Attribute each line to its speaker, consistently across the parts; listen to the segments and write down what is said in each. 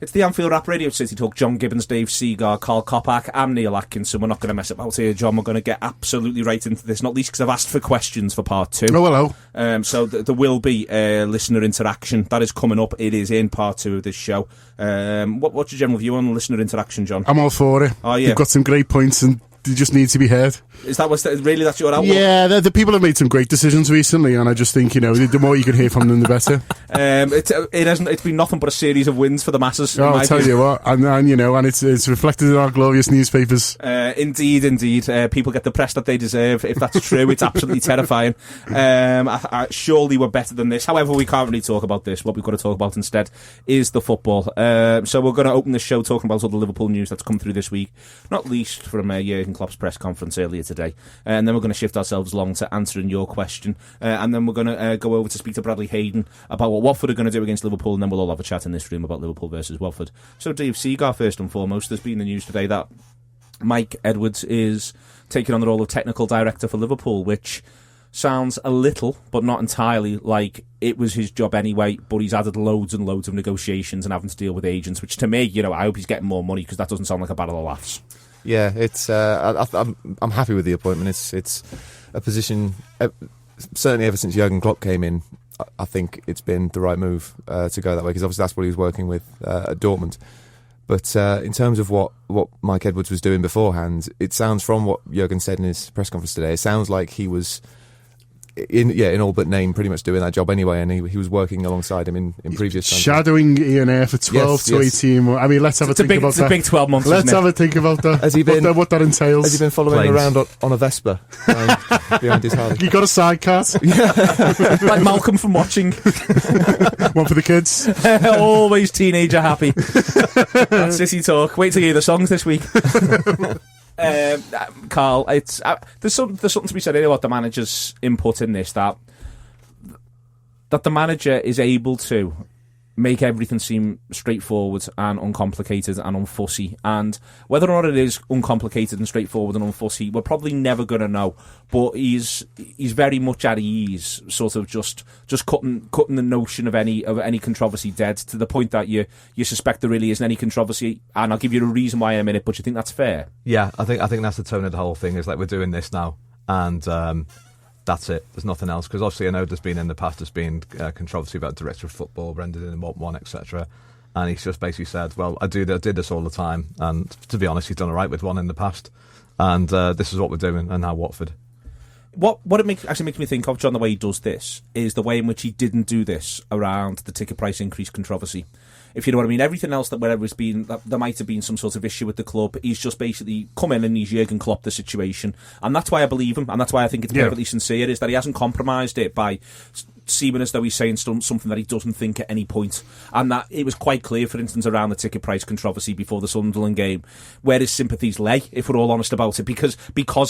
Speaker 1: It's the Anfield Rap Radio City Talk. John Gibbons, Dave Seagar, Carl Kopak, I'm Neil Atkinson. We're not going to mess about here, John. We're going to get absolutely right into this, not least because I've asked for questions for part 2.
Speaker 2: Oh, hello.
Speaker 1: So there will be listener interaction. That is coming up. It is in part 2 of this show. What's your general view on listener interaction, John?
Speaker 2: I'm all for it.
Speaker 1: Oh, yeah.
Speaker 2: You've got some great points and they just need to be heard.
Speaker 1: Is that really that's your outlook?
Speaker 2: Yeah, the people have made some great decisions recently, and I just think, the more you can hear from them, the better.
Speaker 1: It's been nothing but a series of wins for the masses.
Speaker 2: Oh, I'll tell you what, and it's reflected in our glorious newspapers.
Speaker 1: Indeed. People get the press that they deserve. If that's true, it's absolutely terrifying. Surely we're better than this. However, we can't really talk about this. What we've got to talk about instead is the football. So we're going to open the show talking about all the Liverpool news that's come through this week, not least from Jurgen Klopp's press conference earlier today. And then we're going to shift ourselves along to answering your question. And then we're going to go over to speak to Bradley Hayden about what Watford are going to do against Liverpool, and then we'll all have a chat in this room about Liverpool versus Watford. So Dave Seagar, first and foremost, there's been the news today that Mike Edwards is taking on the role of technical director for Liverpool, which sounds a little, but not entirely, like it was his job anyway, but he's added loads and loads of negotiations and having to deal with agents, which to me, I hope he's getting more money, because that doesn't sound like a battle of laughs.
Speaker 3: Yeah, it's. I'm happy with the appointment. It's a position. Certainly, ever since Jurgen Klopp came in, I think it's been the right move to go that way, because obviously that's what he was working with at Dortmund. But in terms of what Mike Edwards was doing beforehand, it sounds, from what Jurgen said in his press conference today, it sounds like he was in all but name pretty much doing that job anyway, and he was working alongside him in previous times.
Speaker 2: Shadowing Ian Ayre for 12 to 18 months. I mean, let's have a think about that.
Speaker 1: It's a big 12 months.
Speaker 2: Let's have a think about that.
Speaker 3: Has he been,
Speaker 2: what that entails.
Speaker 3: Has he been following him around on a Vespa behind his Harley?
Speaker 2: You got a sidecar?
Speaker 1: Like Malcolm from Watching.
Speaker 2: One for the kids.
Speaker 1: Always teenager happy. That's City Talk. Wait till you hear the songs this week. Carl, it's there's something to be said here about the manager's input in this, that the manager is able to make everything seem straightforward and uncomplicated and unfussy, and whether or not it is uncomplicated and straightforward and unfussy, we're probably never going to know, but he's very much at ease, sort of just cutting the notion of any controversy dead, to the point that you suspect there really isn't any controversy, and I'll give you a reason why in a minute, but you think that's fair?
Speaker 4: Yeah, I think that's the tone of the whole thing, is like, we're doing this now, and that's it. There's nothing else, because obviously I know there's been controversy about director of football, rendered in what one, etc. And he's just basically said, well, I did this all the time, and to be honest, he's done all right with one in the past, and this is what we're doing, and now Watford.
Speaker 1: What it actually makes me think of, John, the way he does this, is the way in which he didn't do this around the ticket price increase controversy. If you know what I mean. Everything else that wherever it's been, that there might have been some sort of issue with the club, he's just basically come in and he's Jurgen Klopp the situation, and that's why I believe him, and that's why I think it's perfectly sincere, is that he hasn't compromised it by seeming as though he's saying something that he doesn't think at any point. And that it was quite clear, for instance, around the ticket price controversy before the Sunderland game, where his sympathies lay, if we're all honest about it, because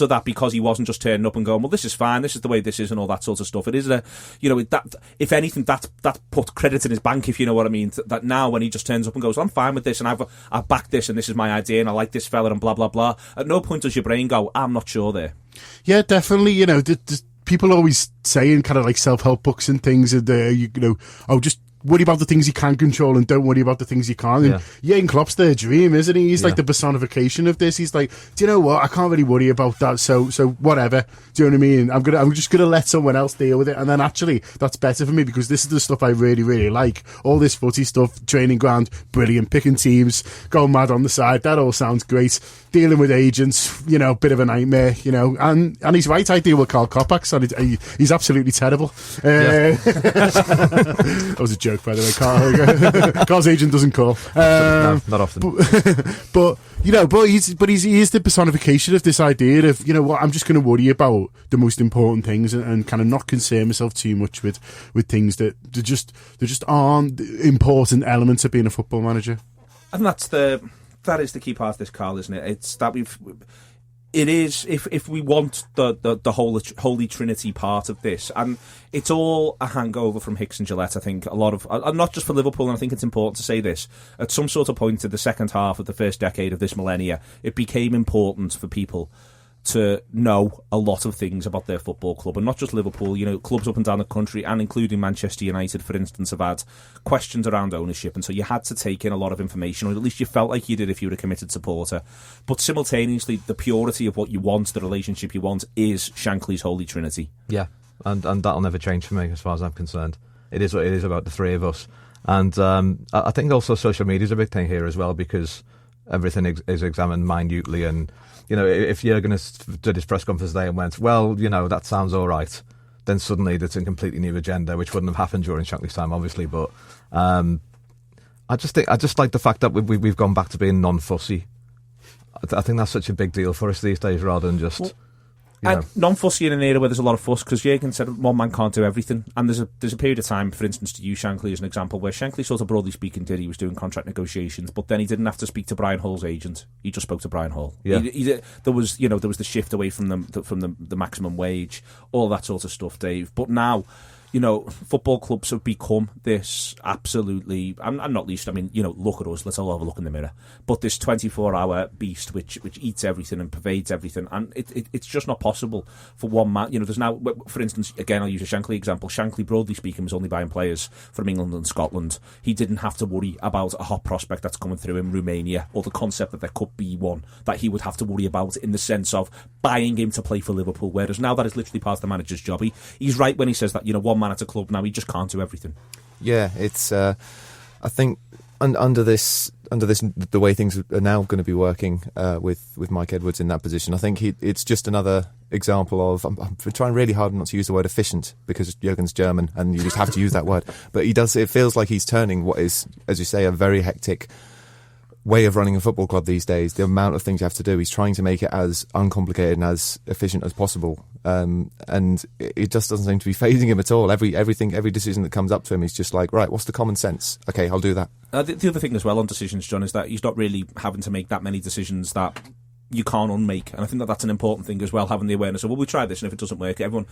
Speaker 1: of that, because he wasn't just turning up and going, well, this is fine, this is the way this is, and all that sort of stuff. It is that if anything, that put credit in his bank, if you know what I mean, that now when he just turns up and goes, well, I'm fine with this, and I've backed this, and this is my idea, and I like this fella, and blah blah blah, at no point does your brain go, I'm not sure there.
Speaker 2: Yeah, definitely. People always say in kind of like self-help books and things, just worry about the things you can control and don't worry about the things you can't. And Jurgen Klopp's their dream, isn't he? He's like the personification of this. He's like, do you know what? I can't really worry about that. So whatever. Do you know what I mean? I'm just gonna let someone else deal with it. And then actually, that's better for me, because this is the stuff I really, really like. All this footy stuff, training ground, brilliant. Picking teams, going mad on the side. That all sounds great. Dealing with agents, bit of a nightmare, And he's right. I deal with Carl Kopak, so he's absolutely terrible. That was a joke, by the way. Carl's agent doesn't call.
Speaker 4: No, not often.
Speaker 2: But he is the personification of this idea of, I'm just going to worry about the most important things and kind of not concern myself too much with things that there just aren't important elements of being a football manager.
Speaker 1: And that is the key part of this, Carl, isn't it? It's that it is, if we want the whole Holy Trinity part of this, and it's all a hangover from Hicks and Gillette, I think, a lot of, not just for Liverpool, and I think it's important to say this, at some sort of point in the second half of the first decade of this millennia, it became important for people to know a lot of things about their football club, and not just Liverpool. Clubs up and down the country, and including Manchester United, for instance, have had questions around ownership, and so you had to take in a lot of information, or at least you felt like you did if you were a committed supporter. But simultaneously, the purity of what you want, the relationship you want, is Shankly's holy trinity.
Speaker 4: Yeah, and that'll never change for me as far as I'm concerned. It is about the three of us. And I think also social media is a big thing here as well, because everything is examined minutely. And if Jurgen did his press conference today and went, well, that sounds all right, then suddenly there's a completely new agenda, which wouldn't have happened during Shankly's time, obviously. But I just like the fact that we've gone back to being non-fussy. I think that's such a big deal for us these days, rather than just.
Speaker 1: And non-fussy in an era where there's a lot of fuss, because Jurgen said one man can't do everything, and there's a period of time, for instance, to use Shankly as an example, where Shankly sort of broadly speaking he was doing contract negotiations, but then he didn't have to speak to Brian Hall's agent. He just spoke to Brian Hall.
Speaker 4: Yeah.
Speaker 1: There was the shift away from the maximum wage, all that sort of stuff, Dave. But now, football clubs have become this absolutely, and not least, look at us, let's all have a look in the mirror, but this 24-hour beast which eats everything and pervades everything, and it's just not possible for one man. There's now, for instance, again, I'll use a Shankly example. Shankly, broadly speaking, was only buying players from England and Scotland. He didn't have to worry about a hot prospect that's coming through in Romania, or the concept that there could be one that he would have to worry about, in the sense of buying him to play for Liverpool, whereas now that is literally part of the manager's job. He's right when he says that, one man at a club now, he just can't do everything.
Speaker 3: Yeah, it's I think under this the way things are now going to be working with Mike Edwards in that position, I think it's just another example of, I'm trying really hard not to use the word efficient, because Jurgen's German and you just have to use that word, but it feels like he's turning what is, as you say, a very hectic way of running a football club these days. The amount of things you have to do, he's trying to make it as uncomplicated and as efficient as possible, and it just doesn't seem to be fazing him at all. Every decision that comes up to him, he's just like, right, what's the common sense? Okay, I'll do that.
Speaker 1: The other thing as well on decisions, John, is that he's not really having to make that many decisions that you can't unmake, and I think that that's an important thing as well, having the awareness of, well, we tried this, and if it doesn't work, everyone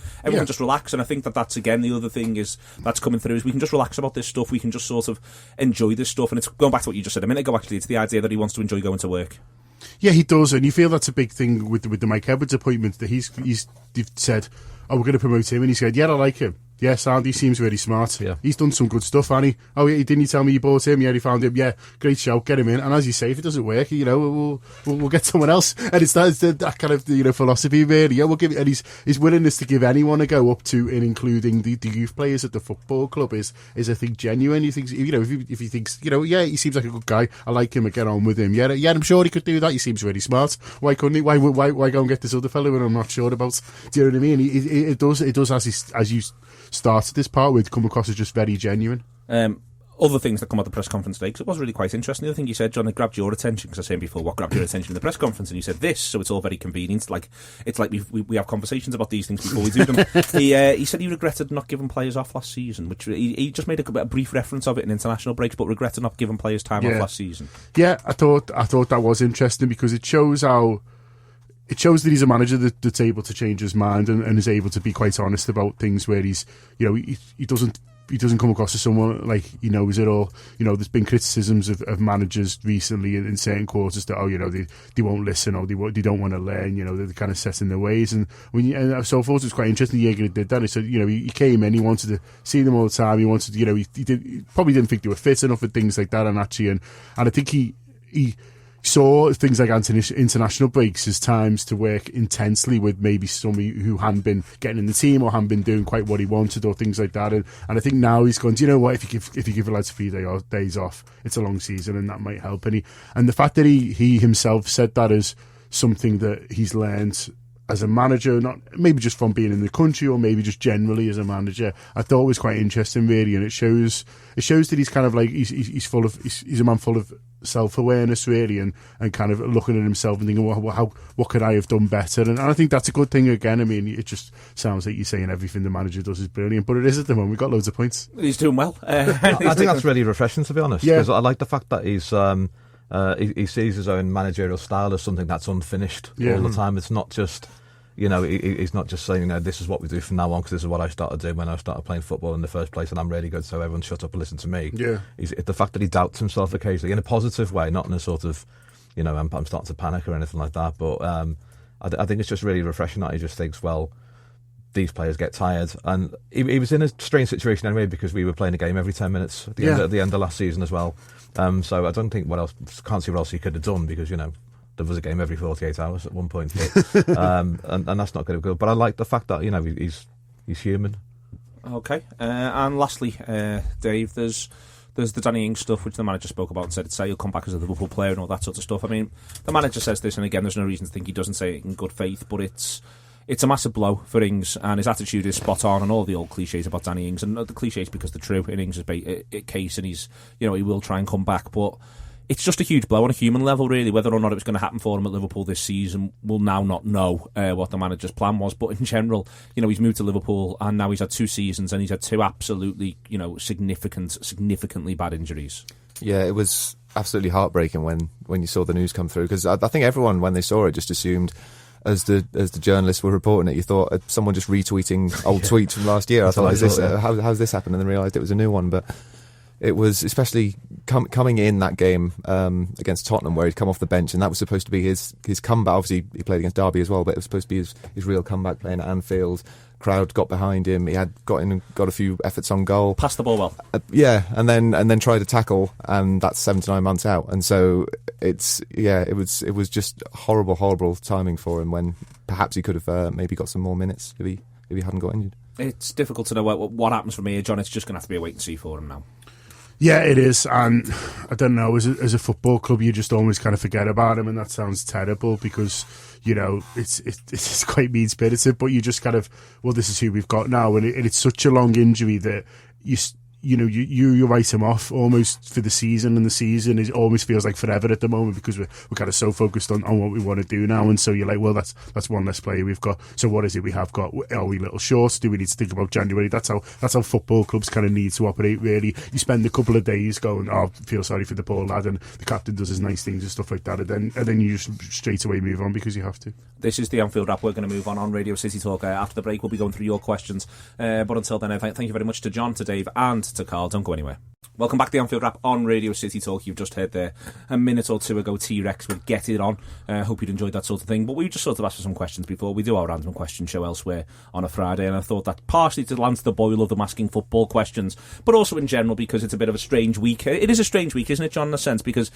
Speaker 1: just relax. And I think that's again the other thing that's coming through, is we can just relax about this stuff, we can just sort of enjoy this stuff. And it's going back to what you just said a minute ago, actually, it's the idea that he wants to enjoy going to work.
Speaker 2: Yeah, he does, and you feel that's a big thing with the Mike Edwards appointment, that they've said, oh, we're going to promote him, and he said, yeah, I like him. Yeah, Sandy seems very smart. Yeah. He's done some good stuff, hasn't he? Oh, yeah, didn't you tell me you bought him? Yeah, he found him. Yeah, great shout, get him in. And as you say, if it doesn't work, we'll get someone else. And it's that kind of philosophy, really. Yeah, we'll give it. And his willingness to give anyone a go, up to and including the youth players at the football club, is I think genuine. He thinks, if he thinks, yeah, he seems like a good guy, I like him, I get on with him. Yeah, I'm sure he could do that. He seems really smart. Why couldn't he? Why go and get this other fellow when I'm not sure about? Do you know what I mean? It does as you started this part with, come across as just very genuine.
Speaker 1: Other things that come out the press conference today, because it was really quite interesting. The other thing you said, John, it grabbed your attention, because I was saying before, what grabbed your attention in the press conference, and you said this, so it's all very convenient. It's like we have conversations about these things before we do them. He said he regretted not giving players off last season, which he just made a brief reference of it in international breaks, but regretted not giving players time off last season.
Speaker 2: Yeah, I thought that was interesting, because it shows that he's a manager that's able to change his mind and is able to be quite honest about things, where he's, he doesn't come across as someone like he knows it all. There's been criticisms of managers recently in certain quarters that, they won't listen, or they don't want to learn, they're kind of set in their ways. And so I thought it was quite interesting Jurgen did that. He said, he came in, he wanted to see them all the time, he wanted, he probably didn't think they were fit enough and things like that, and I think he saw things like international breaks as times to work intensely with maybe somebody who hadn't been getting in the team, or hadn't been doing quite what he wanted, or things like that. And I think now he's gone, do you know what, if you give the lads 3 days off, it's a long season, and that might help. And the fact that he himself said that as something that he's learned as a manager, not maybe just from being in the country, or maybe just generally as a manager, I thought was quite interesting, really. And it shows that he's kind of like he's a man full of self-awareness, really, and kind of looking at himself and thinking, well, what could I have done better? And I think that's a good thing. Again, I mean, it just sounds like you're saying everything the manager does is brilliant, but it is at the moment. We've got loads of points.
Speaker 1: He's doing well.
Speaker 4: I think that's really refreshing, to be honest, because I like the fact that he's he sees his own managerial style as something that's unfinished all the time. It's not just, he's not just saying, this is what we do from now on, because this is what I started doing when I started playing football in the first place, and I'm really good, so everyone shut up and listen to me. Yeah, the fact that he doubts himself occasionally in a positive way, not in a sort of, I'm starting to panic or anything like that. But I think it's just really refreshing that he just thinks, well, these players get tired. And he was in a strange situation anyway, because we were playing a game every 10 minutes at the end of last season as well. So I don't think can't see what else he could have done, because, there was a game every 48 hours at one point. But, and that's not going to go. But I like the fact that, he's human.
Speaker 1: Okay. And lastly, Dave, there's the Danny Ings stuff, which the manager spoke about and said he'll come back as a Liverpool player and all that sort of stuff. I mean, the manager says this, and again, there's no reason to think he doesn't say it in good faith, but it's a massive blow for Ings, and his attitude is spot on, and all the old cliches about Danny Ings, and the cliches because they're true in Ings' case, and he's, he will try and come back, but it's just a huge blow on a human level, really. Whether or not it was going to happen for him at Liverpool this season, we'll now not know what the manager's plan was. But in general, he's moved to Liverpool, and now he's had 2 seasons, and he's had 2 absolutely, significantly bad injuries.
Speaker 3: Yeah, it was absolutely heartbreaking when you saw the news come through, because I think everyone, when they saw it, just assumed, as the journalists were reporting it, you thought someone just retweeting old tweets from last year. I thought, how's this happened? And then realised it was a new one. But it was, especially coming in that game against Tottenham, where he'd come off the bench, and that was supposed to be his comeback. Obviously, he played against Derby as well, but it was supposed to be his real comeback, playing at Anfield. Crowd got behind him. He had got in and got a few efforts on goal.
Speaker 1: Passed the ball well.
Speaker 3: And then tried to tackle, and that's 7 to 9 months out. And so it was just horrible timing for him, when perhaps he could have maybe got some more minutes if he hadn't got injured.
Speaker 1: It's difficult to know what happens from here, John. It's just going to have to be a wait and see for him now.
Speaker 2: Yeah, it is, and I don't know, as a football club, you just almost kind of forget about him, and that sounds terrible, because it's quite mean-spirited, but you just kind of, well, this is who we've got now, and it's such a long injury that you write him off almost for the season, and the season almost feels like forever at the moment, because we're kind of so focused on what we want to do now, and so you're like, well, that's one less player we've got. So what is it we have got? Are we a little short? Do we need to think about January? That's how football clubs kind of need to operate, really. You spend a couple of days going, oh, feel sorry for the poor lad, and the captain does his nice things and stuff like that, and then you just straight away move on because you have to.
Speaker 1: This is the Anfield Wrap. We're going to move on Radio City Talk. After the break, we'll be going through your questions. But until then, thank you very much to John, to Dave, and to Carl. Don't go anywhere. Welcome back to the Anfield Wrap on Radio City Talk. You've just heard there a minute or two ago T-Rex with Get It On. Hope you'd enjoyed that sort of thing. But we just sort of asked for some questions before. We do our random question show elsewhere on a Friday, and I thought that partially to answer the boil of them asking football questions, but also in general because it's a bit of a strange week. It is a strange week, isn't it, John, in a sense? Because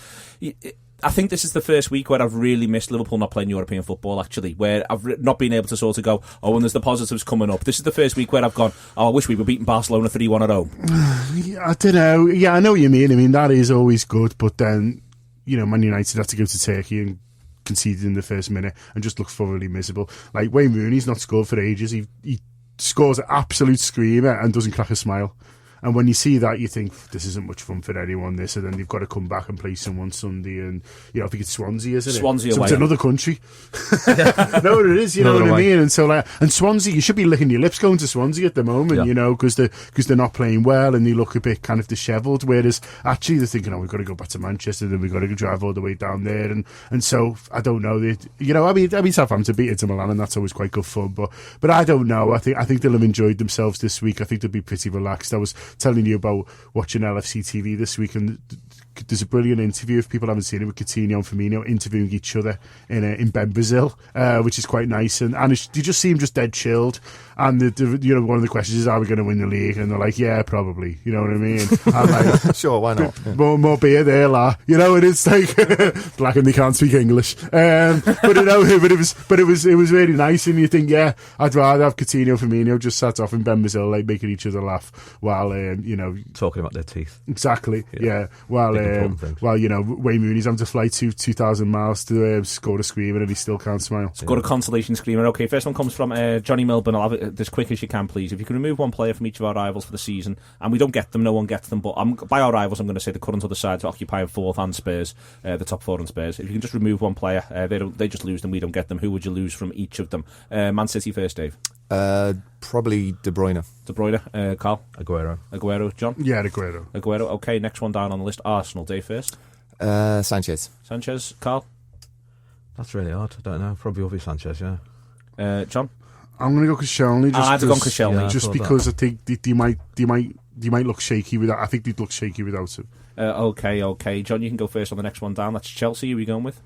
Speaker 1: I think this is the first week where I've really missed Liverpool not playing European football, actually, where I've not been able to sort of go, and there's the positives coming up. This is the first week where I've gone, I wish we were beating Barcelona 3-1 at home.
Speaker 2: I don't know. Yeah, I know what you mean. I mean, that is always good, but then, Man United had to go to Turkey and conceded in the first minute and just looked thoroughly miserable. Like, Wayne Rooney's not scored for ages. He scores an absolute screamer and doesn't crack a smile. And when you see that, you think, this isn't much fun for anyone, this. And then you've got to come back and play someone Sunday. And, I think it's Swansea, isn't it?
Speaker 1: Swansea
Speaker 2: so
Speaker 1: away.
Speaker 2: It's another country. No, it is, you know what I mean? And so, and Swansea, you should be licking your lips going to Swansea at the moment, because they're not playing well and they look a bit kind of dishevelled. Whereas, actually, they're thinking, we've got to go back to Manchester, then we've got to drive all the way down there. And so, I don't know. I mean, Southampton beat Inter Milan, and that's always quite good fun. But I don't know. I think they'll have enjoyed themselves this week. I think they'll be pretty relaxed. I was telling you about watching LFC TV this week, and there's a brilliant interview, if people haven't seen it, with Coutinho and Firmino interviewing each other in Ben Brazil, which is quite nice, and they just seem just dead chilled. And one of the questions is, are we going to win the league? And they're like, yeah, probably. You know what I mean? I'm like,
Speaker 3: sure, why not?
Speaker 2: More beer there, la. And it's like black and they can't speak English. But it was really nice. And you think, yeah, I'd rather have Coutinho and Firmino just sat off in Ben Brazil, like making each other laugh while
Speaker 4: talking about their teeth.
Speaker 2: Exactly. Yeah. While Wayne Rooney's having to fly 2,000 miles to score a screamer, and he still can't smile.
Speaker 1: Scored a consolation screamer. Okay, first one comes from Johnny Milburn. I'll have it as quick as you can, please. If you can remove one player from each of our rivals for the season, and we don't get them, no one gets them, but by our rivals, I'm going to say the current other sides occupying fourth and Spurs, the top four and Spurs. If you can just remove one player, they just lose them, we don't get them. Who would you lose from each of them? Man City first, Dave.
Speaker 3: Probably De Bruyne.
Speaker 1: De Bruyne. Carl?
Speaker 4: Aguero.
Speaker 1: John?
Speaker 2: Yeah, Aguero.
Speaker 1: Okay, next one down on the list. Arsenal. Dave first.
Speaker 3: Sanchez.
Speaker 1: Carl?
Speaker 4: That's really hard. I don't know. Probably will be Sanchez, yeah.
Speaker 1: John?
Speaker 2: I'm going to go Koscielny.
Speaker 1: Just
Speaker 2: because I think they might look shaky without. I think they'd look shaky without him.
Speaker 1: Okay. John, you can go first on the next one down. That's Chelsea. Who are we going with?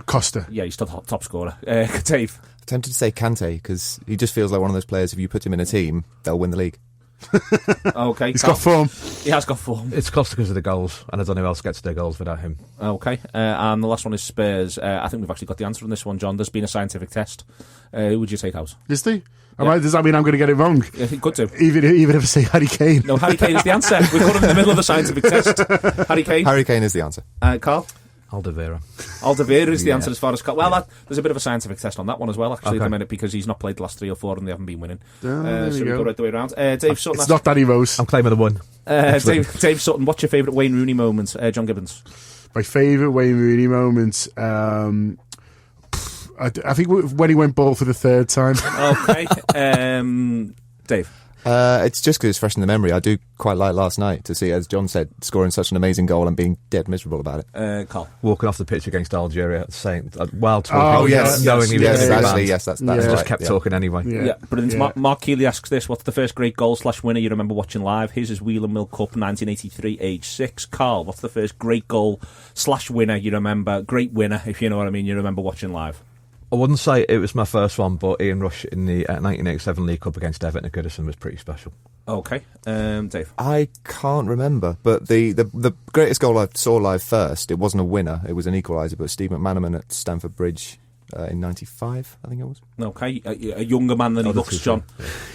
Speaker 2: Costa.
Speaker 1: Yeah, he's still top scorer. Dave.
Speaker 3: Tempted to say Kante because he just feels like one of those players. If you put him in a team, they'll win the league.
Speaker 1: Okay,
Speaker 2: He's got form.
Speaker 1: He has got form.
Speaker 4: It's Costa because of the goals, and I don't know who else gets their goals without him.
Speaker 1: Okay, and the last one is Spurs. I think we've actually got the answer on this one, John. There's been a scientific test. Who would you take out?
Speaker 2: Is he? Does that mean I'm going to get it wrong?
Speaker 1: Yeah, I think good to.
Speaker 2: Even if I say Harry Kane.
Speaker 1: No, Harry Kane is the answer. We've got him in the middle of the scientific test. Harry Kane.
Speaker 3: Harry Kane is the answer.
Speaker 1: Carl?
Speaker 4: Alderweireld.
Speaker 1: Alderweireld is the answer as far as Carl. Well, there's a bit of a scientific test on that one as well, actually, at the minute, because he's not played the last 3 or 4 and they haven't been winning. So we go right the way around. Dave Sutton.
Speaker 2: It's not Danny Rose.
Speaker 4: I'm claiming the one.
Speaker 1: Dave Sutton, what's your favourite Wayne Rooney moment? John Gibbons.
Speaker 2: My favourite Wayne Rooney moment... I think when he went ball for the 3rd
Speaker 1: time. Okay. Dave.
Speaker 3: It's just because it's fresh in the memory. I do quite like last night to see, as John said, scoring such an amazing goal and being dead miserable about it.
Speaker 1: Carl.
Speaker 4: Walking off the pitch against Algeria, saying while talking.
Speaker 2: Oh, yes.
Speaker 4: Knowing he was
Speaker 3: that's
Speaker 4: right.
Speaker 3: Just
Speaker 4: kept talking anyway.
Speaker 1: Yeah. Brilliant. Mark Keeley asks this: what's the first great goal/winner you remember watching live? His is Whelan Mill Cup 1983, age 6. Carl, what's the first great goal/winner you remember? Great winner, if you know what I mean. You remember watching live.
Speaker 4: I wouldn't say it was my first one, but Ian Rush in the 1987 League Cup against Everton at Goodison was pretty special.
Speaker 1: Okay, Dave.
Speaker 3: I can't remember, but the greatest goal I saw live first, it wasn't a winner, it was an equaliser, but Steve McManaman at Stamford Bridge in 95, I think it was.
Speaker 1: Okay, a younger man than he looks, John.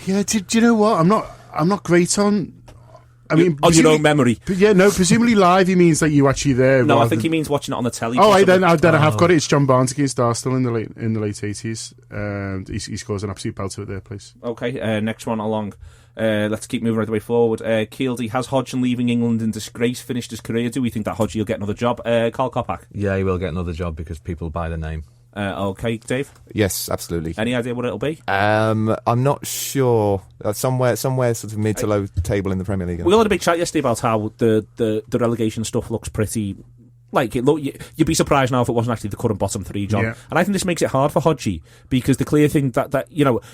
Speaker 2: Yeah, do you know what? I'm not great on... I mean,
Speaker 1: on your own memory.
Speaker 2: Presumably live he means that you actually there.
Speaker 1: No, I think he means watching it on the telly.
Speaker 2: Then I have got it. It's John Barnes against Arsenal in the late 80s. He scores an absolute belter at their place.
Speaker 1: Okay, next one along. Let's keep moving right the way forward. Keelty, has Hodgson leaving England in disgrace finished his career? Do we think that Hodgie will get another job? Carl Kopak.
Speaker 4: Yeah, he will get another job because people buy the name.
Speaker 1: Okay, Dave?
Speaker 3: Yes, absolutely.
Speaker 1: Any idea what it'll be?
Speaker 3: I'm not sure. Somewhere sort of mid to low table in the Premier League.
Speaker 1: We had a big chat yesterday about how the relegation stuff looks pretty... you'd be surprised now if it wasn't actually the current bottom 3, John. Yeah. And I think this makes it hard for Hodgie, because the clear thing that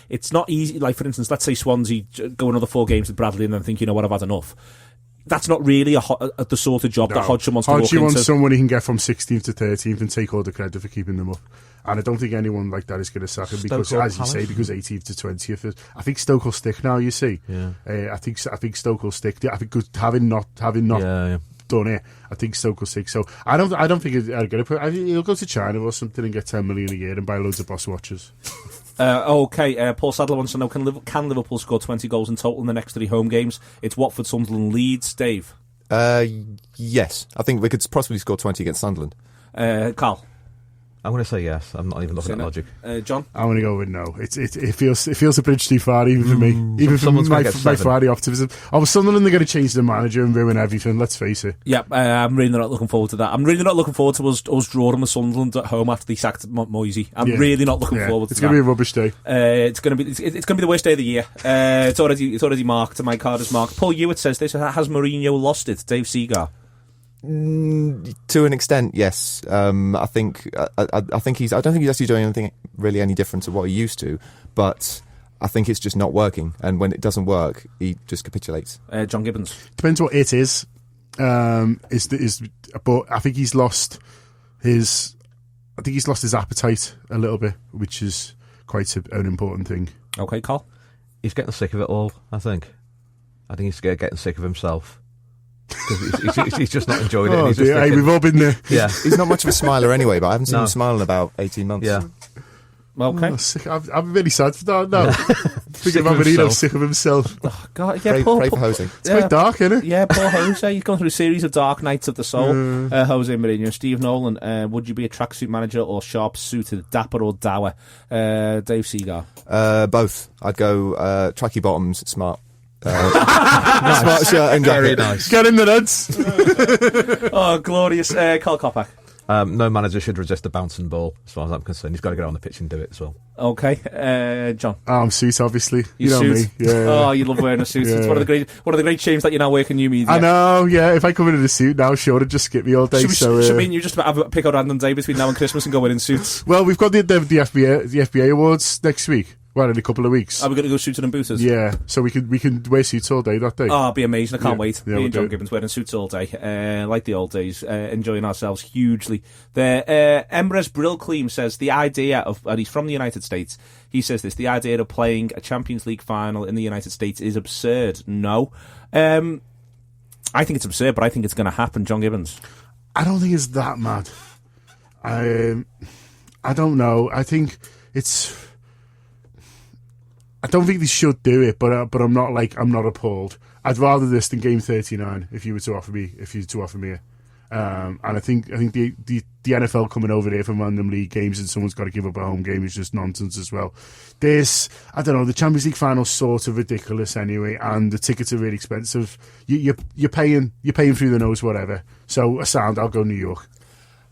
Speaker 1: it's not easy. Like, for instance, let's say Swansea go another 4 games with Bradley and then think, you know what, I've had enough. That's not really the sort of job that Hodgson wants to walk into.
Speaker 2: Hodgie wants someone he can get from 16th to 13th and take all the credit for keeping them up. And I don't think anyone like that is going to sack him because, as you say, because 18th to 20th. I think Stoke will stick now. You see, I think Stoke will stick. I think having not done it, I think Stoke will stick. So I don't think he'll go to China or something and get 10 million a year and buy loads of boss watches.
Speaker 1: Okay, Paul Sadler wants to know, can Liverpool score 20 goals in total in the next 3 home games? It's Watford, Sunderland, Leeds. Dave?
Speaker 3: Yes. I think we could possibly score 20 against Sunderland.
Speaker 1: Carl?
Speaker 4: I'm going to say yes. I'm not even looking at logic.
Speaker 1: John?
Speaker 2: I'm going to go with no. It feels a bridge too far, even for me. Even for my Friday optimism. Sunderland, they're going to change the manager and ruin everything, let's face it.
Speaker 1: Yeah, I'm really not looking forward to that. I'm really not looking forward to us drawing with Sunderland at home after they sacked Moisey. I'm really not looking forward to that.
Speaker 2: It's going to be a rubbish day.
Speaker 1: It's going to be the worst day of the year. It's already marked, and my card is marked. Paul Hewitt says this: has Mourinho lost it? Dave Seagar?
Speaker 3: To an extent, yes. I think he's. I don't think he's actually doing anything really any different to what he used to, but I think it's just not working. And when it doesn't work, he just capitulates.
Speaker 1: John Gibbons.
Speaker 2: Depends what it is. But I think he's lost his. I think he's lost his appetite a little bit, which is quite an important thing.
Speaker 1: Okay, Carl.
Speaker 4: He's getting sick of it all. I think he's getting sick of himself. He's just not enjoying it. He's just
Speaker 2: we've all been there.
Speaker 3: Yeah, he's not much of a smiler anyway, but I haven't seen him smile in about 18 months.
Speaker 4: Yeah.
Speaker 1: Okay.
Speaker 2: I'm really sad for that now. Thinking about Mourinho sick of himself.
Speaker 1: Oh, God, yeah,
Speaker 3: pray for Jose.
Speaker 2: It's quite dark, isn't it?
Speaker 1: Yeah, poor Jose. He's gone through a series of dark nights of the soul. Jose Mourinho. Steve Nolan, would you be a tracksuit manager or sharp suited, dapper or dour? Dave Seagar.
Speaker 3: Both. I'd go tracky bottoms, smart. Smart shirt and jacket.
Speaker 4: Very nice.
Speaker 2: Get in the nuts.
Speaker 1: Oh, glorious. Carl Kopak.
Speaker 4: No manager should resist a bouncing ball, as far as I'm concerned. He's got to get on the pitch and do it as well.
Speaker 1: Okay, John.
Speaker 2: I'm suit, obviously. You know
Speaker 1: suit.
Speaker 2: Me. Yeah.
Speaker 1: Oh, you love wearing a suit. It's one of the great shames that you now work in new media.
Speaker 2: I know. Yeah, if I come in a suit now, sure, it'd just skip me all day.
Speaker 1: Should mean you just pick a random day between now and Christmas and go in suits?
Speaker 2: Well, we've got the FBA awards next week. Well, in a couple of weeks.
Speaker 1: Are we going to go suited and booted?
Speaker 2: Yeah, so we can wear suits all day that day.
Speaker 1: Oh, it'll be amazing. I can't wait.
Speaker 2: Yeah,
Speaker 1: Me and John Gibbons wearing suits all day. Like the old days. Enjoying ourselves hugely. Emres Brillcleam says the idea of, and he's from the United States, he says this, the idea of playing a Champions League final in the United States is absurd. No. I think it's absurd, but I think it's going to happen. John Gibbons.
Speaker 2: I don't think it's that mad. I don't know. I think it's... I don't think they should do it, but I'm not appalled. I'd rather this than Game 39 if you were to offer me it. And I think the NFL coming over here for random league games and someone's got to give up a home game is just nonsense as well. I don't know, the Champions League final's sort of ridiculous anyway, and the tickets are really expensive. You're paying through the nose, whatever. So I'll go New York.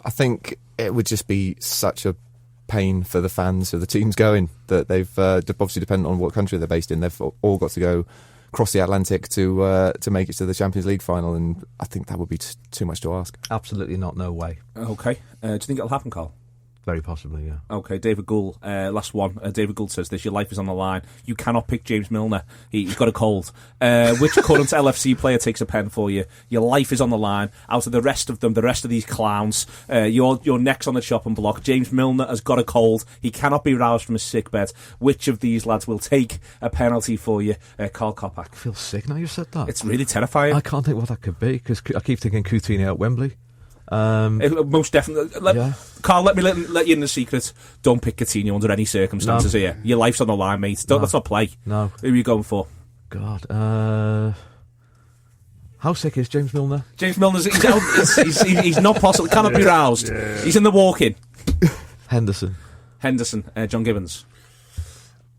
Speaker 3: I think it would just be such a pain for the fans of the teams going that they've obviously, depending on what country they're based in, they've all got to go cross the Atlantic to make it to the Champions League final, and I think that would be too much to ask.
Speaker 4: Absolutely not, no way.
Speaker 1: Okay. Do you think it'll happen, Carl?
Speaker 4: Very possibly, yeah.
Speaker 1: Okay, David Gould, last one. David Gould says this, your life is on the line. You cannot pick James Milner. He's got a cold. Which current LFC player takes a pen for you? Your life is on the line. Out of the rest of them, the rest of these clowns, your neck's on the chopping block. James Milner has got a cold. He cannot be roused from his sickbed. Which of these lads will take a penalty for you? Carl Kopak.
Speaker 4: I feel sick now you said that.
Speaker 1: It's really terrifying.
Speaker 4: I can't think what that could be, because I keep thinking Coutinho at Wembley.
Speaker 1: Most definitely. Carl, let me let you in the secret. Don't pick Coutinho under any circumstances here. Your life's on the line, mate. Let's not play.
Speaker 4: No.
Speaker 1: Who are you going for?
Speaker 4: God. How sick is James Milner?
Speaker 1: James Milner's he's not possible. Cannot be roused. Yeah. He's in the walk-in.
Speaker 4: Henderson.
Speaker 1: John Gibbons.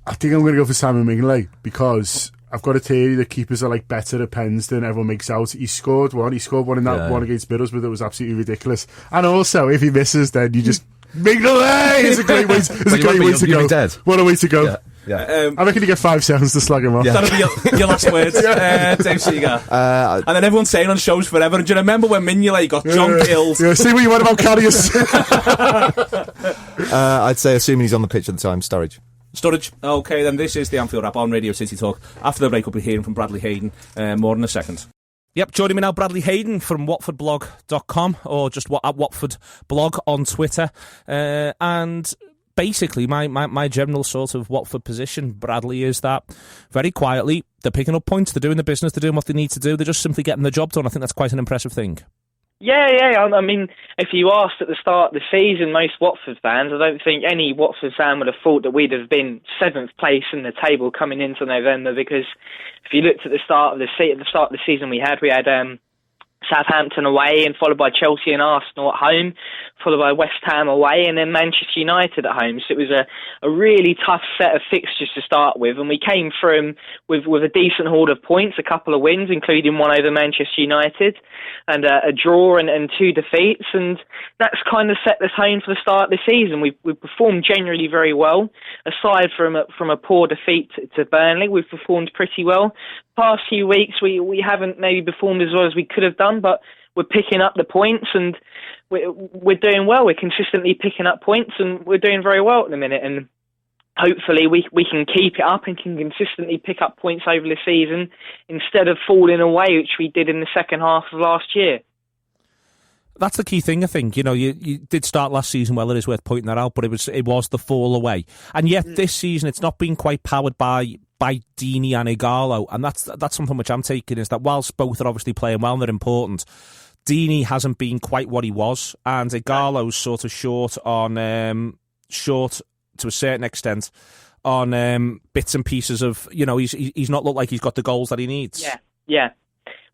Speaker 2: I think I'm going to go for Simon Mignolet because I've got a theory that keepers are like better at pens than everyone makes out. He scored one in that one against Middlesbrough that was absolutely ridiculous. And also, if he misses, then you just Mignolet is a great way. To go.
Speaker 4: Dead.
Speaker 2: What a way to go!
Speaker 4: Yeah.
Speaker 2: I reckon you get 5 seconds to slag him off.
Speaker 1: Yeah. That'll be your last words, Dave Seager. And then everyone's saying on shows forever. And do you remember when Mignolet got John killed?
Speaker 2: Yeah, see what you want about Carrius.
Speaker 3: I'd say, assuming he's on the pitch at the time, Sturridge.
Speaker 1: Okay, then this is the Anfield Wrap on Radio City Talk. After the break, we'll be hearing from Bradley Hayden more in a second. Yep, joining me now, Bradley Hayden from watfordblog.com or just at Watford blog on Twitter. And basically, my general sort of Watford position, Bradley, is that very quietly, they're picking up points, they're doing the business, they're doing what they need to do, they're just simply getting the job done. I think that's quite an impressive thing.
Speaker 5: Yeah. I mean, if you asked at the start of the season, most Watford fans, I don't think any Watford fan would have thought that we'd have been 7th place in the table coming into November. Because if you looked at the start of the season, we had Southampton away, and followed by Chelsea and Arsenal at home, followed by West Ham away, and then Manchester United at home. So it was a really tough set of fixtures to start with, and we came from with a decent haul of points, a couple of wins, including one over Manchester United, and a draw and 2 defeats, and that's kind of set the tone for the start of the season. We've performed generally very well. Aside from a poor defeat to Burnley, we've performed pretty well. Past few weeks we haven't maybe performed as well as we could have done, but we're picking up the points and we're doing well. We're consistently picking up points and we're doing very well at the minute, and hopefully we can keep it up and can consistently pick up points over the season instead of falling away, which we did in the second half of last year.
Speaker 1: That's the key thing, I think. You know, you did start last season well, it is worth pointing that out, but it was the fall away. And yet this season it's not been quite powered by Deeney and Ighalo, and that's something which I'm taking, is that whilst both are obviously playing well and they're important, Deeney hasn't been quite what he was, and Ighalo's sort of short to a certain extent on bits and pieces of, you know, he's not looked like he's got the goals that he needs.
Speaker 5: Yeah.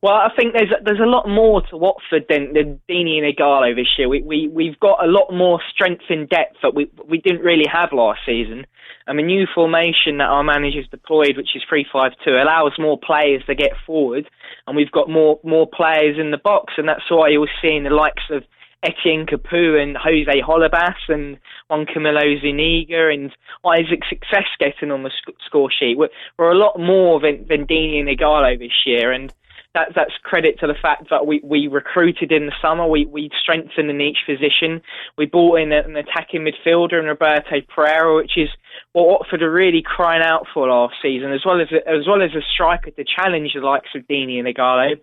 Speaker 5: Well, I think there's a lot more to Watford than Deeney and Ighalo this year. We've got a lot more strength in depth that we didn't really have last season. And the new formation that our manager's deployed, which is 3-5-2, allows more players to get forward, and we've got more players in the box, and that's why you're seeing the likes of Etienne Capoue and Jose Holebas and Juan Camilo Zuniga and Isaac Success getting on the score sheet. We're a lot more than Deeney and Ighalo this year, and that's credit to the fact that we recruited in the summer. We strengthened in each position. We brought in an attacking midfielder in Roberto Pereira, which is what Watford are really crying out for last season, as well as a striker to challenge the likes of Deeney and Igalo.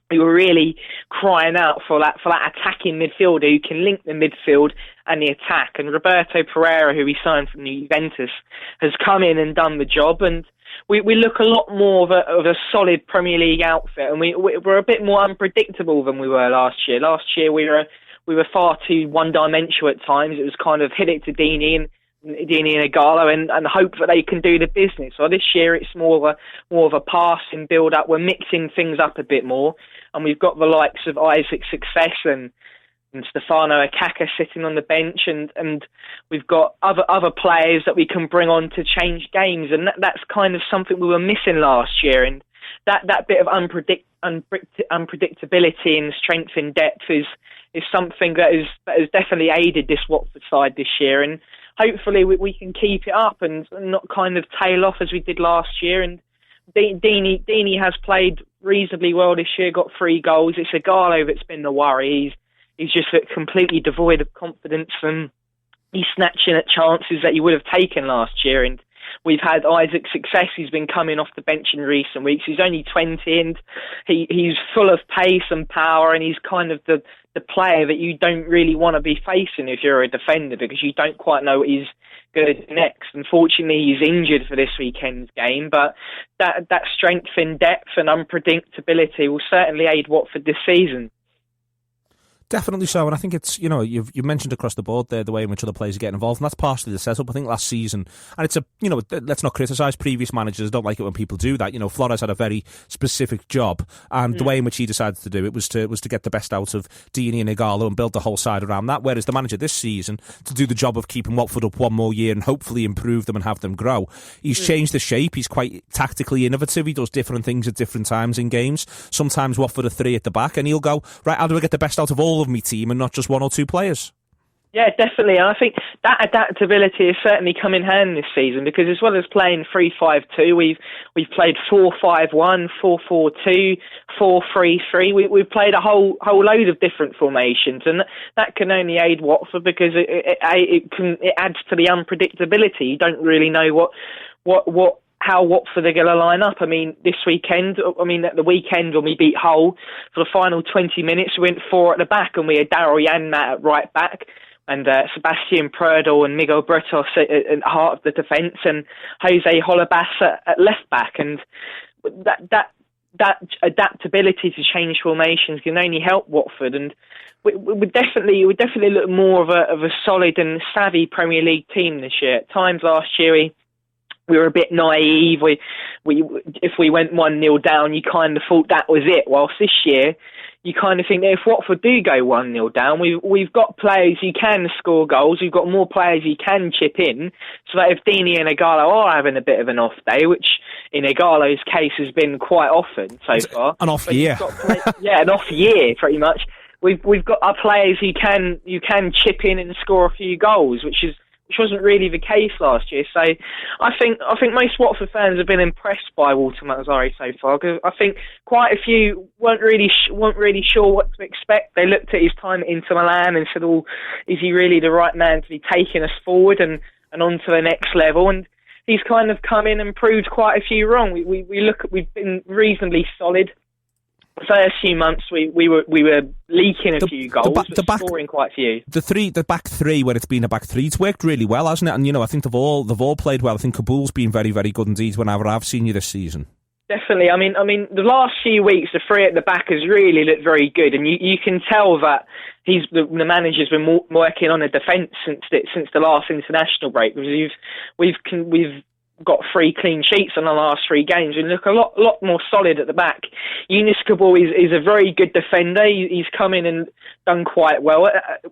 Speaker 5: We were really crying out for that attacking midfielder who can link the midfield and the attack. And Roberto Pereira, who we signed from Juventus, has come in and done the job. And we look a lot more of a solid Premier League outfit, and we're a bit more unpredictable than we were last year. Last year we were far too one-dimensional at times. It was kind of hit it to Deeney and Igalo and hope that they can do the business. So this year it's more of a passing build-up. We're mixing things up a bit more, and we've got the likes of Isaac Success and Stefano Akaka sitting on the bench, and we've got other players that we can bring on to change games, and that's kind of something we were missing last year. And that bit of unpredictability and strength in depth is something that has definitely aided this Watford side this year, and hopefully we can keep it up and not kind of tail off as we did last year. And Deeney has played reasonably well this year, got 3 goals. It's Igalo that's been the worry. He's just completely devoid of confidence, and he's snatching at chances that he would have taken last year. And we've had Isaac Success, who's been coming off the bench in recent weeks. He's only 20, and he's full of pace and power, and he's kind of the player that you don't really want to be facing if you're a defender, because you don't quite know what he's going to do next. Unfortunately, he's injured for this weekend's game, but that strength in depth and unpredictability will certainly aid Watford this season.
Speaker 1: Definitely so, and I think it's, you've mentioned across the board there the way in which other players are getting involved, and that's partially the setup. I think last season, and it's let's not criticise previous managers. I don't like it when people do that. Flores had a very specific job, and the way in which he decided to do it was to get the best out of Deeney and Igalo and build the whole side around that. Whereas the manager this season, to do the job of keeping Watford up one more year and hopefully improve them and have them grow, he's changed the shape. He's quite tactically innovative. He does different things at different times in games. Sometimes Watford are 3 at the back, and he'll go, right, how do I get the best out of all of my team and not just 1 or 2 players?
Speaker 5: Yeah, definitely. And I think that adaptability has certainly come in hand this season, because as well as playing 3-5-2, we've played 4-5-1, 4-4-2, 4-3-3. We've played a whole load of different formations, and that can only aid Watford because it adds to the unpredictability. You don't really know how Watford are going to line up. At the weekend when we beat Hull, for the final 20 minutes, we went 4 at the back, and we had Daryl Janmat at right back, and Sebastian Prudhomme and Miguel Bretos at heart of the defence, and Jose Holebas at left back. And that adaptability to change formations can only help Watford. And we would definitely look more of a solid and savvy Premier League team this year. At times last year, we were a bit naive. If we went 1-0 down, you kind of thought that was it. Whilst this year, you kind of think that if Watford do go 1-0 down, we've got players who can score goals. We've got more players who can chip in. So that if Deeney and Igalo are having a bit of an off day, which in Igalo's case has been quite often so far,
Speaker 1: an off year,
Speaker 5: an off year pretty much. We've got our players who can chip in and score a few goals, which wasn't really the case last year. So I think most Watford fans have been impressed by Walter Mazzarri so far, because I think quite a few weren't really sure what to expect. They looked at his time at Inter Milan and said, is he really the right man to be taking us forward and on to the next level? And he's kind of come in and proved quite a few wrong. We've been reasonably solid. The first few months we were leaking a few goals, scoring quite a few. The
Speaker 1: back three, when it's been a back three, it's worked really well, hasn't it? And I think they've all played well. I think Kabul's been very, very good indeed whenever I've seen you this season.
Speaker 5: Definitely. I mean, the last few weeks, the three at the back has really looked very good, and you can tell that the manager's been working on a defence since the last international break, because we've got 3 clean sheets on the last 3 games and look a lot more solid at the back. Yunus Kabul is a very good defender. He's come in and done quite well.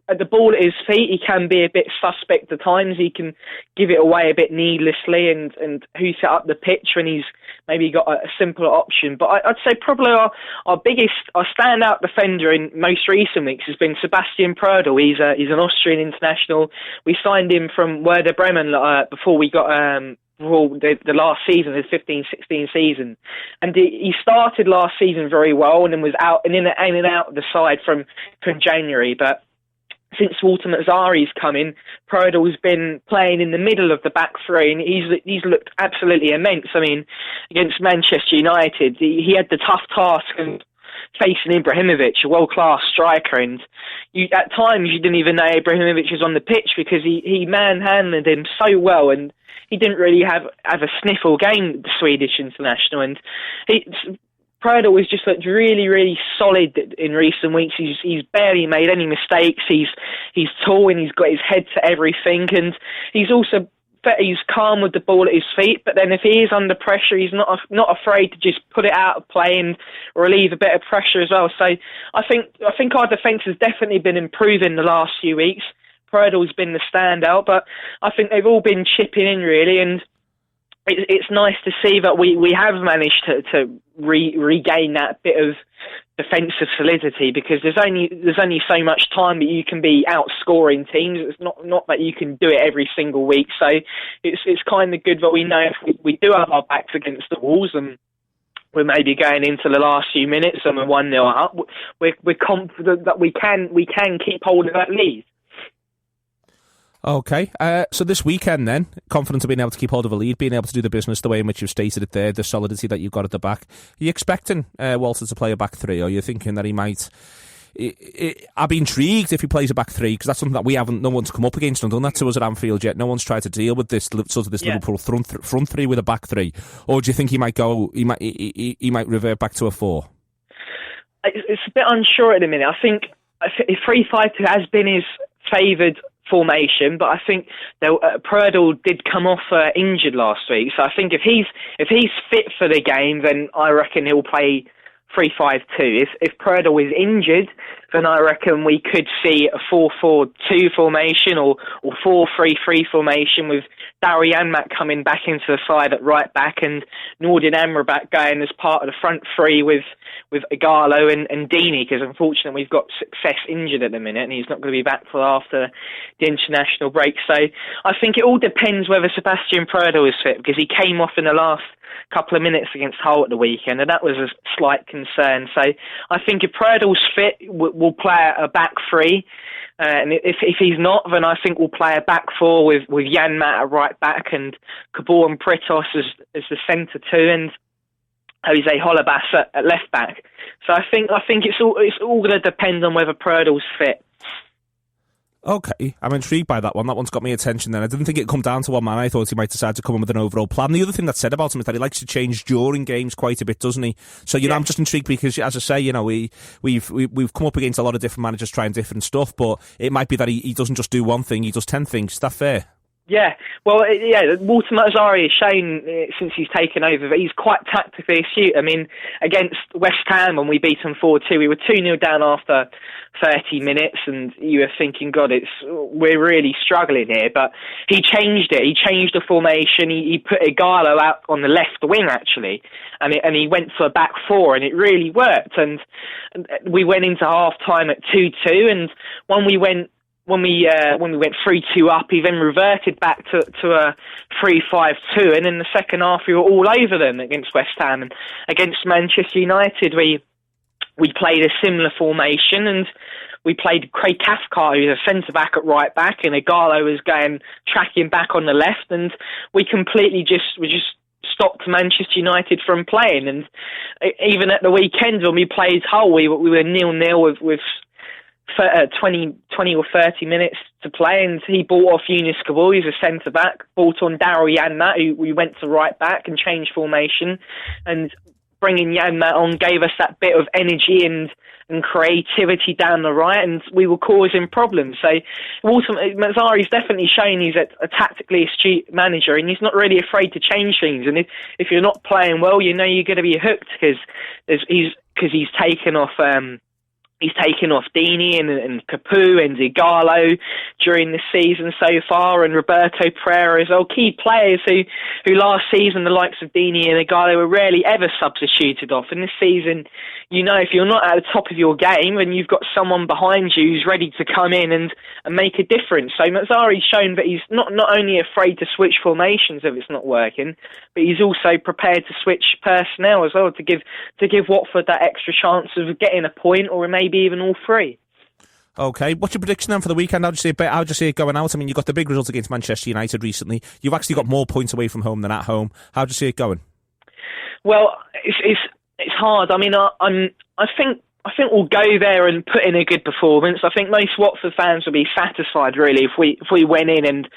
Speaker 5: At the ball at his feet, he can be a bit suspect at times. He can give it away a bit needlessly and hoot it up the pitch when he's maybe got a simpler option. But I'd say probably our standout defender in most recent weeks has been Sebastian Prudhomme. He's an Austrian international. We signed him from Werder Bremen before we got the last season, the 15-16 season, and he started last season very well, and then was out and in and out of the side from January. But since Walter Mazzari's come in, Prödel's been playing in the middle of the back three, and he's looked absolutely immense. I mean, against Manchester United, he had the tough task of facing Ibrahimovic, a world-class striker, and at times you didn't even know Ibrahimovic was on the pitch because he manhandled him so well, and he didn't really have a sniffle game, the Swedish international, and Prödel has just looked really, really solid in recent weeks. He's barely made any mistakes. He's tall and he's got his head to everything, and he's calm with the ball at his feet. But then if he is under pressure, he's not afraid to just put it out of play and relieve a bit of pressure as well. So I think our defence has definitely been improving the last few weeks. Prödel's been the standout, but I think they've all been chipping in really, and it's nice to see that we have managed to regain that bit of defensive solidity, because there's only so much time that you can be outscoring teams. It's not that you can do it every single week. So it's kind of good that we know if we do have our backs against the walls and we're maybe going into the last few minutes and we're 1-0 up, we're confident that we can keep hold of that lead.
Speaker 1: Okay, so this weekend then, confident of being able to keep hold of a lead, being able to do the business the way in which you've stated it there, the solidity that you've got at the back. Are you expecting Walter to play a back three, or are you thinking that he might... I'd be intrigued if he plays a back three, because that's something that no one's come up against and done that to us at Anfield yet. No one's tried to deal with this Liverpool front three with a back three. Or do you think he might revert back to a 4?
Speaker 5: It's a bit unsure at the minute. I think 3-5-2 has been his favoured formation, but I think Prödel did come off injured last week, so I think if he's fit for the game, then I reckon he'll play 3-5-2. If Prödel is injured, then I reckon we could see a 4-4-2 formation or 4-3-3 formation with Daryl Janmaat coming back into the side at right back and Nordin Amrabat going as part of the front three with Ighalo and Deeney, because unfortunately we've got Success injured at the minute and he's not going to be back till after the international break. So I think it all depends whether Sebastian Prödel is fit, because he came off in the last couple of minutes against Hull at the weekend, and that was a slight concern. So I think if Prödel's fit, we'll play a back three, and if he's not, then I think we'll play a back four with Janmaat at right back and Cabal and Pritos as the centre two, and Jose Holebas at left back. So I think it's all going to depend on whether Prödel's fit.
Speaker 1: Okay, I'm intrigued by that one. That one's got me attention then. I didn't think it'd come down to one man. I thought he might decide to come in with an overall plan. The other thing that's said about him is that he likes to change during games quite a bit, doesn't he? So, know, I'm just intrigued because, as I say, we've come up against a lot of different managers trying different stuff, but it might be that he doesn't just do one thing, he does 10 things. Is that fair?
Speaker 5: Yeah, well, Walter Mazzari has shown since he's taken over that he's quite tactically astute. I mean, against West Ham when we beat them 4-2, we were 2-0 down after 30 minutes, and you were thinking, God, we're really struggling here. But he changed it. He changed the formation. He put Ighalo out on the left wing, actually, and he went for a back four, and it really worked. And we went into half-time at 2-2, and when we went 3-2 up, he then reverted back to a 3-5-2, and in the second half we were all over them against West Ham. And against Manchester United we played a similar formation, and we played Craig Cathcart, who's a centre back at right back, and Ighalo was tracking back on the left, and we completely just stopped Manchester United from playing. And even at the weekend when we played Hull, we were 0-0 with 20 or 30 minutes to play, and he brought off Yunus Kabul, who's a centre-back, brought on Daryl Janmaat, who we went to right back and changed formation, and bringing Janmaat on gave us that bit of energy and creativity down the right, and we were causing problems. So Mazzari's definitely shown he's a tactically astute manager, and he's not really afraid to change things. And if you're not playing well, you're going to be hooked because he's taken off Deeney and Capu and Ighalo during the season so far, and Roberto Pereira as well. Key players who last season, the likes of Deeney and Ighalo, were rarely ever substituted off. And this season, if you're not at the top of your game, then you've got someone behind you who's ready to come in and make a difference. So Mazzari's shown that he's not only afraid to switch formations if it's not working, but he's also prepared to switch personnel as well to give Watford that extra chance of getting a point, or maybe even all three.
Speaker 1: Okay, what's your prediction then for the weekend? How'd you see it going out? I mean, you got the big result against Manchester United recently. You've actually got more points away from home than at home. How'd you see it going?
Speaker 5: Well, it's hard. I mean, I think we'll go there and put in a good performance. I think most Watford fans will be satisfied, really, if we went in and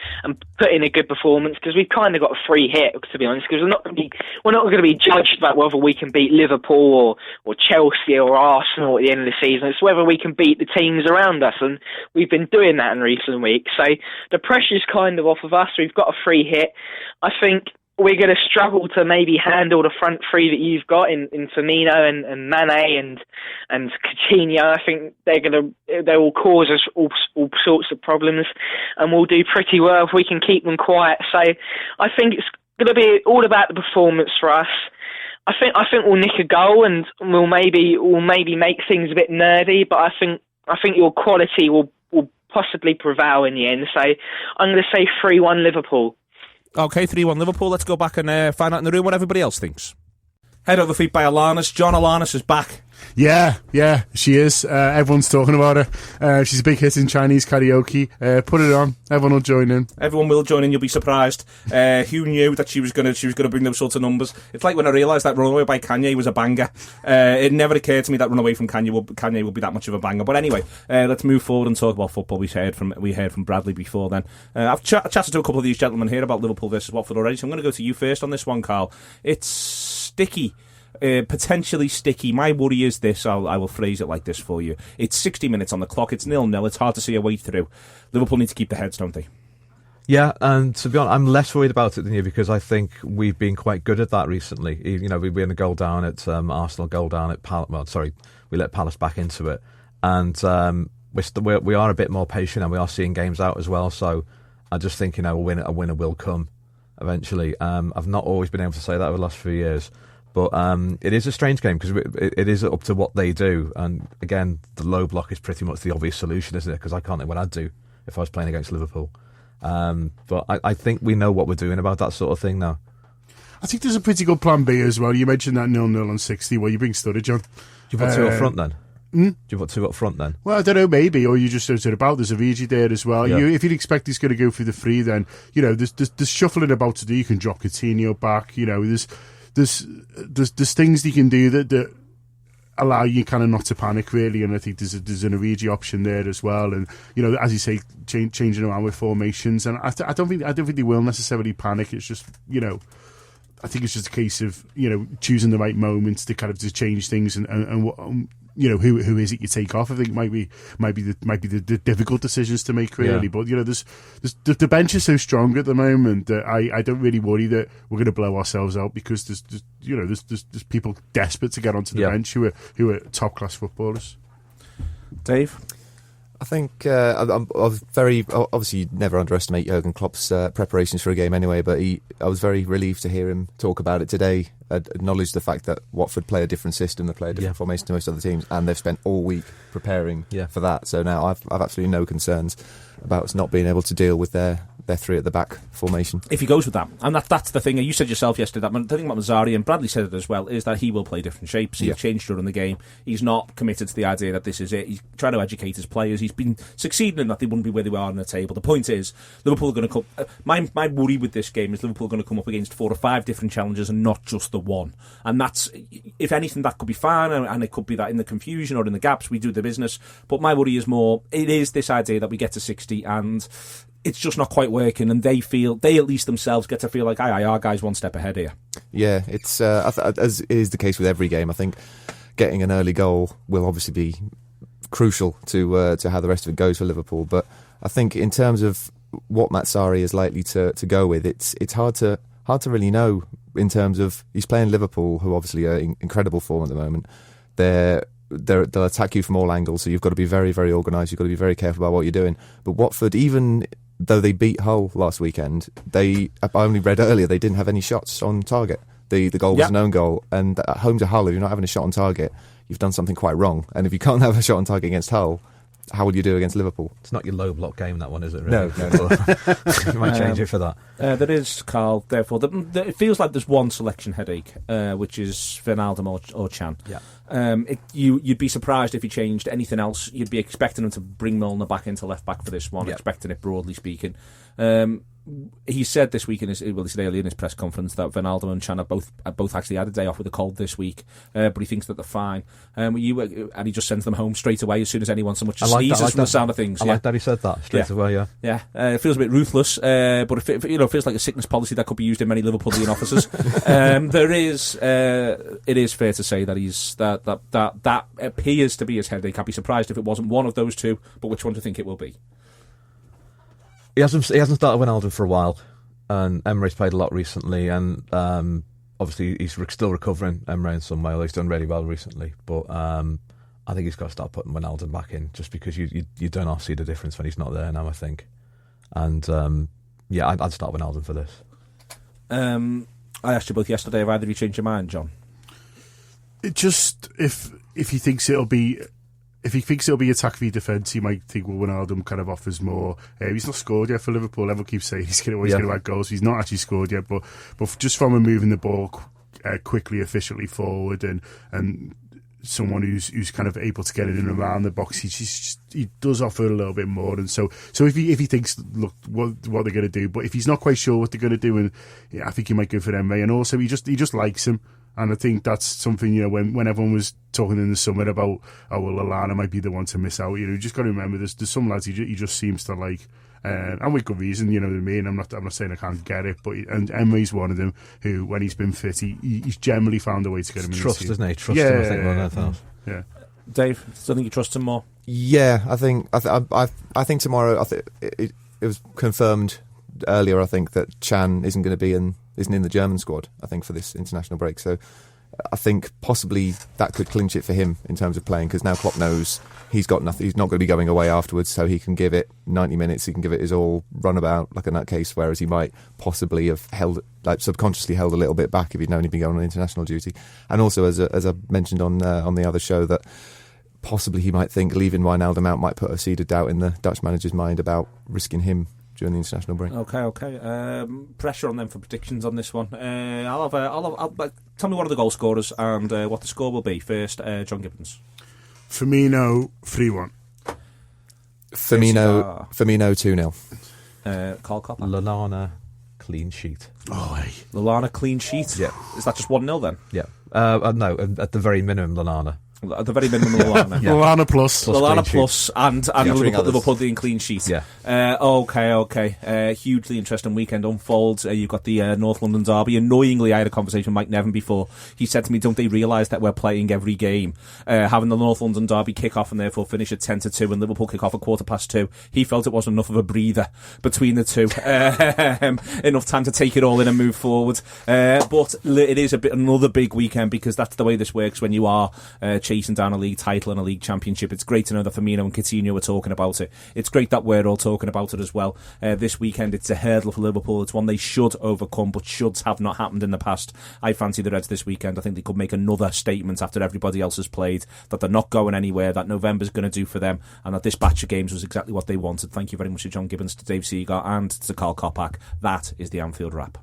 Speaker 5: put in a good performance, because we've kind of got a free hit, to be honest. Because we're not going to be judged about whether we can beat Liverpool or Chelsea or Arsenal at the end of the season. It's whether we can beat the teams around us, and we've been doing that in recent weeks. So the pressure's kind of off of us. We've got a free hit. I think we're going to struggle to maybe handle the front three that you've got in Firmino and Mane and Coutinho. I think they will cause us all sorts of problems, and we'll do pretty well if we can keep them quiet. So I think it's going to be all about the performance for us. I think we'll nick a goal, and we'll maybe make things a bit nervy, but I think your quality will possibly prevail in the end. So I'm going to say 3-1 Liverpool.
Speaker 1: Okay, 3-1 Liverpool. Let's go back and find out in the room what everybody else thinks. Head over feet by Alanis. John Alanis is back.
Speaker 2: Yeah, she is. Everyone's talking about her. She's a big hit in Chinese karaoke. Put it on. Everyone will join in.
Speaker 1: Everyone will join in. You'll be surprised. Who knew that she was going to bring those sorts of numbers? It's like when I realised that Runaway by Kanye was a banger. It never occurred to me that Runaway from Kanye would be that much of a banger. But anyway, let's move forward and talk about football. We heard from Bradley before then. I've chatted to a couple of these gentlemen here about Liverpool versus Watford already, so I'm going to go to you first on this one, Carl. It's sticky. Potentially sticky. My worry is this. I will phrase it like this for you. It's 60 minutes on the clock. It's 0-0. It's hard to see a way through. Liverpool need to keep their heads, don't they?
Speaker 4: Yeah, and to be honest, I'm less worried about it than you, because I think we've been quite good at that recently. You know, we win a goal down at Arsenal, goal down at Palace. We let Palace back into it, and we are a bit more patient, and we are seeing games out as well. So I just think, a winner will come eventually. I've not always been able to say that over the last few years. But it is a strange game, because it is up to what they do. And again, the low block is pretty much the obvious solution, isn't it? Because I can't think what I'd do if I was playing against Liverpool. But I think we know what we're doing about that sort of thing now.
Speaker 2: I think there's a pretty good plan B as well. You mentioned that 0-0 on 60. Well, you bring Sturridge on.
Speaker 4: Do you put two up front then? Do you put two up front then?
Speaker 2: Well, I don't know, maybe. Or you just sort of about there's a VG there as well.
Speaker 4: Yeah.
Speaker 2: If you'd expect he's going to go through the free, then, there's shuffling about to do. You can drop Coutinho back. There's things you can do that allow you kind of not to panic, really, and I think there's an Origi option there as well, and as you say, changing around with formations, and I don't think they will necessarily panic. It's just I think it's just a case of choosing the right moments to kind of to change things and who is it you take off. I think might be the difficult decisions to make, really. Yeah. But there's the bench is so strong at the moment that I don't really worry that we're going to blow ourselves out, because there's people desperate to get onto the bench who are top class footballers.
Speaker 1: Dave?
Speaker 3: I think I was very obviously you never underestimate Jurgen Klopp's preparations for a game anyway, but I was very relieved to hear him talk about it today, acknowledge the fact that Watford play a different system, they play a different formation to most other teams, and they've spent all week preparing for that. So now I've absolutely no concerns about us not being able to deal with their three at the back formation.
Speaker 1: If he goes with that, and that's the thing. You said yourself yesterday, the thing about Mazzari, and Bradley said it as well, is that he will play different shapes. He's changed during the game. He's not committed to the idea that this is it. He's trying to educate his players. He's been succeeding in that they wouldn't be where they are on the table. The point is, Liverpool are going to come. My worry with this game is Liverpool are going to come up against 4 or 5 different challenges and not just the one. And that's, if anything, that could be fine, and it could be that in the confusion or in the gaps we do the business. But my worry is more, it is this idea that we get to 60 and it's just not quite working, and they at least themselves get to feel like, our guys one step ahead here.
Speaker 3: Yeah, it's as is the case with every game. I think getting an early goal will obviously be crucial to how the rest of it goes for Liverpool. But I think in terms of what Mazzari is likely to go with, it's hard to really know. In terms of, he's playing Liverpool, who obviously are in incredible form at the moment. They'll attack you from all angles, so you've got to be very, very organised. You've got to be very careful about what you're doing. But Watford, even though they beat Hull last weekend, I only read earlier they didn't have any shots on target. The goal was an own goal, and at home to Hull, if you're not having a shot on target, you've done something quite wrong. And if you can't have a shot on target against Hull, how will you do against Liverpool?
Speaker 4: It's not your low block game, that one, is it?
Speaker 3: No,
Speaker 4: Really? You might change it for that.
Speaker 1: There is, Carl. Therefore, it feels like there's one selection headache, which is Wijnaldum or Chan.
Speaker 4: Yeah.
Speaker 1: You'd be surprised if he changed anything else. You'd be expecting him to bring Milner back into left back for this one, expecting it broadly speaking. He said this week he said earlier in his press conference that Wijnaldum and Chan have both actually had a day off with a cold this week, but he thinks that they're fine. And he just sends them home straight away as soon as anyone so much as sneezes from the sound of things.
Speaker 4: I like that he said that straight away.
Speaker 1: Yeah. It feels a bit ruthless, but it feels like a sickness policy that could be used in many Liverpoolian offices. It is fair to say that that appears to be his headache. I'd be surprised if it wasn't one of those two, but which one do you think it will be?
Speaker 4: He hasn't started Wijnaldum for a while, and Emre's played a lot recently, and obviously he's still recovering, Emre, in some way. He's done really well recently, but I think he's got to start putting Wijnaldum back in, just because you don't see the difference when he's not there now, I think. And I'd start Wijnaldum for this.
Speaker 1: I asked you both yesterday, have either of you changed your mind, John?
Speaker 2: It just, if he thinks it'll be... If he thinks it'll be attack v defence, he might think, well, Wijnaldum kind of offers more. He's not scored yet for Liverpool. Everyone keeps saying he's going to add goals. He's not actually scored yet, but just from him moving the ball quickly, efficiently forward, and someone who's kind of able to get it in and around the box, he does offer a little bit more. And so if he thinks, look, what they're going to do, but if he's not quite sure what they're going to do, and I think he might go for Emre. And also he just likes him. And I think that's something, when everyone was talking in the summer about, Lallana might be the one to miss out, you just got to remember there's some lads he just seems to like, and with good reason, you know what I mean? I'm not saying I can't get it, but and Emery's one of them who, when he's been fit, he's generally found a way to get him in
Speaker 4: trust,
Speaker 2: the team.
Speaker 4: Isn't he? Trust him, I think, more than anything else.
Speaker 2: Yeah.
Speaker 1: Dave, still think you trust him more?
Speaker 3: Yeah, I think tomorrow, it was confirmed earlier, I think, that Chan isn't in the German squad, I think, for this international break. So I think possibly that could clinch it for him in terms of playing, because now Klopp knows he's got nothing. He's not going to be going away afterwards, so he can give it 90 minutes. He can give it his all runabout, like in that case, whereas he might possibly have subconsciously held a little bit back if he'd known he'd been going on international duty. And also, as I mentioned on the other show, that possibly he might think leaving Wijnaldum out might put a seed of doubt in the Dutch manager's mind about risking him during the international break.
Speaker 1: Okay. Pressure on them for predictions on this one. Tell me one of the goal scorers and what the score will be. First, John Gibbons.
Speaker 2: Firmino 3-1.
Speaker 3: Firmino 2-0.
Speaker 1: Carl Copper.
Speaker 4: Lallana clean sheet.
Speaker 2: Oh, hey.
Speaker 1: Lallana clean sheet.
Speaker 4: Yeah.
Speaker 1: Is that just 1-0 then?
Speaker 4: Yeah. No, at the very minimum, Lallana.
Speaker 1: At the very minimum, Lallana.
Speaker 2: Yeah. Lallana plus.
Speaker 1: Lallana plus and Liverpool the clean sheet.
Speaker 4: Yeah.
Speaker 1: Okay. Hugely interesting weekend unfolds. You've got the North London derby. Annoyingly, I had a conversation with Mike Nevin before. He said to me, don't they realise that we're playing every game? Having the North London derby kick off and therefore finish at 10-2 and Liverpool kick off at 2:15. He felt it wasn't enough of a breather between the two. Enough time to take it all in and move forward. But it is another big weekend, because that's the way this works when you are chasing down a league title and a league championship. It's great to know that Firmino and Coutinho are talking about it. It's great that we're all talking about it as well. This weekend, it's a hurdle for Liverpool. It's one they should overcome, but shoulds have not happened in the past. I fancy the Reds this weekend. I think they could make another statement after everybody else has played, that they're not going anywhere, that November's going to do for them, and that this batch of games was exactly what they wanted. Thank you very much to John Gibbons, to Dave Seagar, and to Carl Kopak. That is the Anfield Wrap.